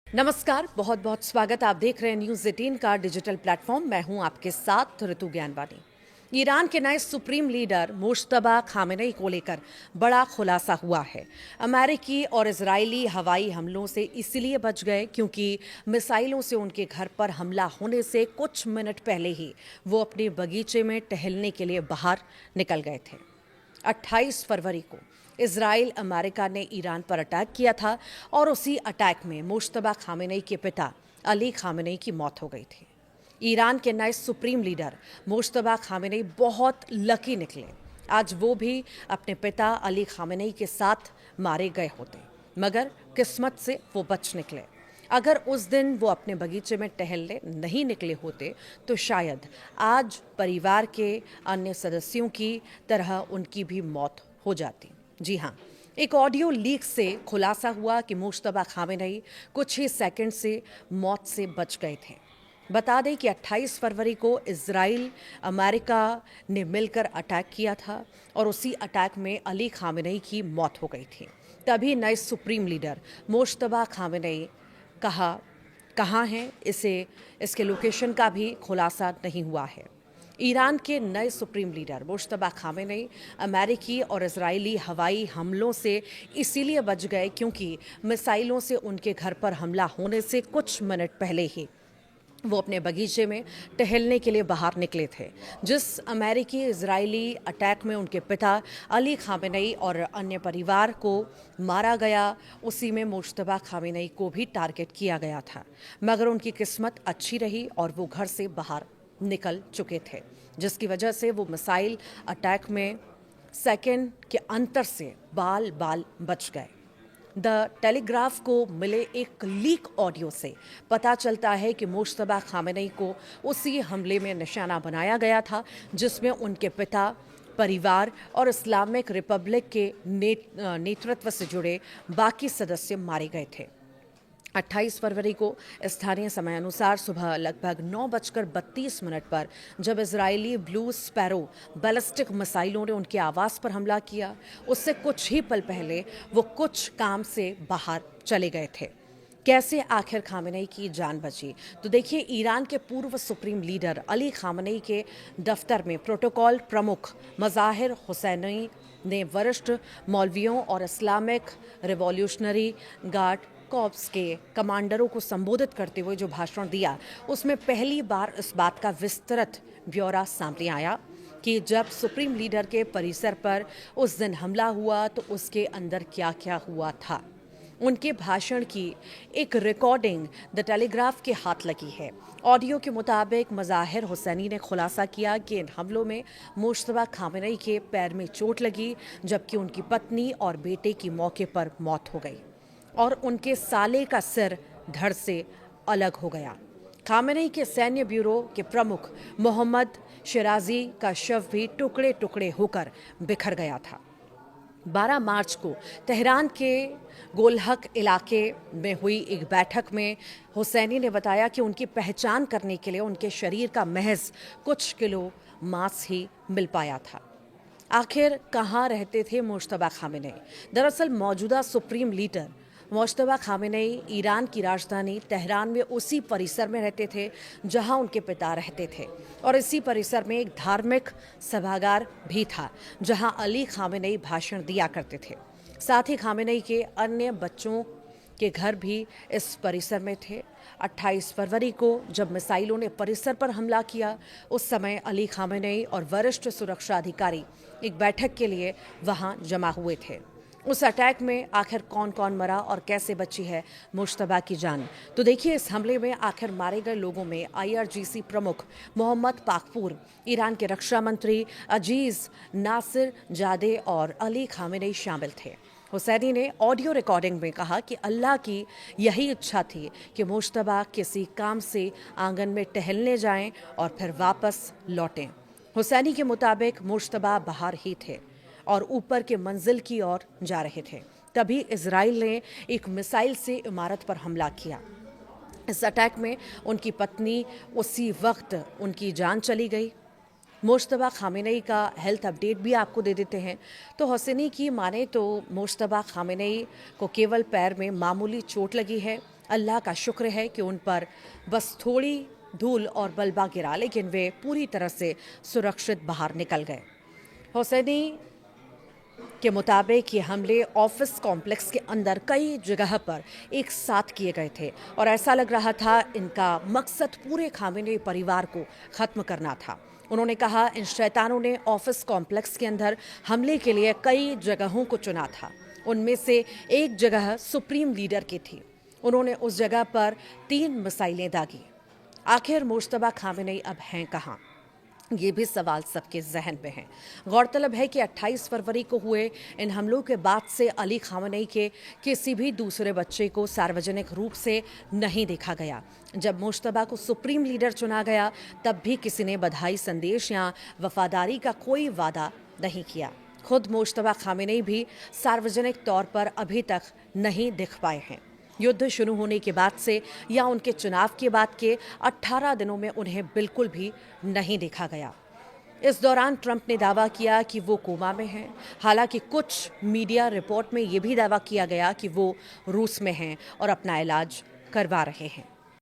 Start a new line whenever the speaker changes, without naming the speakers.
नमस्कार, बहुत बहुत स्वागत। आप देख रहे हैं न्यूज़ 18 का डिजिटल प्लेटफॉर्म। मैं हूं आपके साथ ऋतु ज्ञानवानी। ईरान के नए सुप्रीम लीडर मुश्तबा खामेनेई को लेकर बड़ा खुलासा हुआ है। अमेरिकी और इजरायली हवाई हमलों से इसलिए बच गए क्योंकि मिसाइलों से उनके घर पर हमला होने से कुछ मिनट पहले ही वो अपने बगीचे में टहलने के लिए बाहर निकल गए थे। 28 फरवरी को इजराइल अमेरिका ने ईरान पर अटैक किया था और उसी अटैक में मुश्तबा खामेनेई के पिता अली खामेनेई की मौत हो गई थी। ईरान के नए सुप्रीम लीडर मुश्तबा खामेनेई बहुत लकी निकले। आज वो भी अपने पिता अली खामेनेई के साथ मारे गए होते, मगर किस्मत से वो बच निकले। अगर उस दिन वो अपने बगीचे में टहलने नहीं निकले होते तो शायद आज परिवार के अन्य सदस्यों की तरह उनकी भी मौत हो जाती। जी हाँ, एक ऑडियो लीक से खुलासा हुआ कि मुश्तबा खामेनेई कुछ ही सेकंड से मौत से बच गए थे। बता दें कि 28 फरवरी को इजराइल अमेरिका ने मिलकर अटैक किया था और उसी अटैक में अली खामेनेई की मौत हो गई थी। तभी नए सुप्रीम लीडर मुश्तबा खामेनेई कहाँ हैं, इसके लोकेशन का भी खुलासा नहीं हुआ है। ईरान के नए सुप्रीम लीडर मुश्तबा खामेनेई अमेरिकी और इजरायली हवाई हमलों से इसीलिए बच गए क्योंकि मिसाइलों से उनके घर पर हमला होने से कुछ मिनट पहले ही वो अपने बगीचे में टहलने के लिए बाहर निकले थे। जिस अमेरिकी इजरायली अटैक में उनके पिता अली खामेनेई और अन्य परिवार को मारा गया, उसी में मुश्तबा खामेनेई को भी टारगेट किया गया था, मगर उनकी किस्मत अच्छी रही और वो घर से बाहर निकल चुके थे, जिसकी वजह से वो मिसाइल अटैक में सेकेंड के अंतर से बाल बाल बच गए। द टेलीग्राफ को मिले एक लीक ऑडियो से पता चलता है कि मुश्तबा खामेनेई को उसी हमले में निशाना बनाया गया था जिसमें उनके पिता, परिवार और इस्लामिक रिपब्लिक के नेतृत्व से जुड़े बाकी सदस्य मारे गए थे। 28 फरवरी को स्थानीय समय अनुसार सुबह लगभग 9:32 पर जब इजरायली ब्लू स्पैरो बैलिस्टिक मिसाइलों ने उनके आवास पर हमला किया, उससे कुछ ही पल पहले वो कुछ काम से बाहर चले गए थे। कैसे आखिर खामेनेई की जान बची? तो देखिए, ईरान के पूर्व सुप्रीम लीडर अली खामेनेई के दफ्तर में प्रोटोकॉल प्रमुख मज़ाहिर हुसैनी ने वरिष्ठ मौलवियों और इस्लामिक रिवॉल्यूशनरी गार्ड कॉर्प्स के कमांडरों को संबोधित करते हुए जो भाषण दिया, उसमें पहली बार इस बात का विस्तृत ब्यौरा सामने आया कि जब सुप्रीम लीडर के परिसर पर उस दिन हमला हुआ तो उसके अंदर क्या क्या हुआ था। उनके भाषण की एक रिकॉर्डिंग द टेलीग्राफ के हाथ लगी है। ऑडियो के मुताबिक मज़ाहिर हुसैनी ने खुलासा किया कि इन हमलों में मुश्तबा खामेनेई के पैर में चोट लगी, जबकि उनकी पत्नी और बेटे की मौके पर मौत हो गई और उनके साले का सिर धड़ से अलग हो गया। खामेनेई के सैन्य ब्यूरो के प्रमुख मोहम्मद शिराजी का शव भी टुकड़े टुकड़े होकर बिखर गया था। 12 मार्च को तेहरान के गोलहक इलाके में हुई एक बैठक में हुसैनी ने बताया कि उनकी पहचान करने के लिए उनके शरीर का महज कुछ किलो मांस ही मिल पाया था। आखिर कहाँ रहते थे मुश्तबा खामेनेई? दरअसल मौजूदा supreme leader Mushtaba Khamenei Iran की राजधानी तेहरान में उसी परिसर में रहते थे जहां उनके पिता रहते थे, और इसी परिसर में एक धार्मिक सभागार भी था जहां अली खामेनेई भाषण दिया करते थे। साथ ही खामेनेई के अन्य बच्चों के घर भी इस परिसर में थे। 28 फरवरी को जब मिसाइलों ने परिसर पर हमला किया, उस समय अली खामेनेई और वरिष्ठ सुरक्षा अधिकारी एक बैठक के लिए वहां जमा हुए थे। उस अटैक में आखिर कौन कौन मरा और कैसे बची है मुश्तबा की जान? तो देखिए, इस हमले में आखिर मारे गए लोगों में IRGC प्रमुख मोहम्मद पाकपूर, ईरान के रक्षा मंत्री अजीज नासिर जादे और अली खामेनेई शामिल थे। हुसैनी ने ऑडियो रिकॉर्डिंग में कहा कि अल्लाह की यही इच्छा थी कि मुश्तबा किसी काम से आंगन में टहलने जाएं और फिर वापस लौटें। हुसैनी के मुताबिक मुश्तबा बाहर ही थे और ऊपर के मंजिल की ओर जा रहे थे, तभी इजराइल ने एक मिसाइल से इमारत पर हमला किया। इस अटैक में उनकी पत्नी उसी वक्त उनकी जान चली गई। मुश्तबा खामेनेई का हेल्थ अपडेट भी आपको दे देते हैं। तो हुसैनी की माने तो मुश्तबा खामेनेई को केवल पैर में मामूली चोट लगी है अल्लाह का शुक्र है कि उन पर बस थोड़ी धूल और मलबा गिरा, लेकिन वे पूरी तरह से सुरक्षित बाहर निकल गए। हुसैनी के मुताबिक ये हमले ऑफिस कॉम्प्लेक्स के अंदर कई जगह पर एक साथ किए गए थे और ऐसा लग रहा था इनका मकसद पूरे खामेनी परिवार को खत्म करना था। उन्होंने कहा, इन शैतानों ने ऑफिस कॉम्प्लेक्स के अंदर हमले के लिए कई जगहों को चुना था। उनमें से एक जगह सुप्रीम लीडर की थी। उन्होंने उस जगह पर 3 मिसाइलें दागी। आखिर मुश्तबा खामेनी अब हैं कहाँ? ये भी सवाल सबके जहन में है। गौरतलब है कि 28 फरवरी को हुए इन हमलों के बाद से अली खामेनी के किसी भी दूसरे बच्चे को सार्वजनिक रूप से नहीं देखा गया। जब मुश्तबा को सुप्रीम लीडर चुना गया, तब भी किसी ने बधाई संदेश या वफादारी का कोई वादा नहीं किया। खुद मुश्तबा खामेनी भी सार्वजनिक तौर पर अभी तक नहीं दिख पाए हैं। युद्ध शुरू होने के बाद से या उनके चुनाव के बाद के 18 दिनों में उन्हें बिल्कुल भी नहीं देखा गया। इस दौरान ट्रंप ने दावा किया कि वो कोमा में हैं। हालांकि कुछ मीडिया रिपोर्ट में ये भी दावा किया गया कि वो रूस में हैं और अपना इलाज करवा रहे हैं।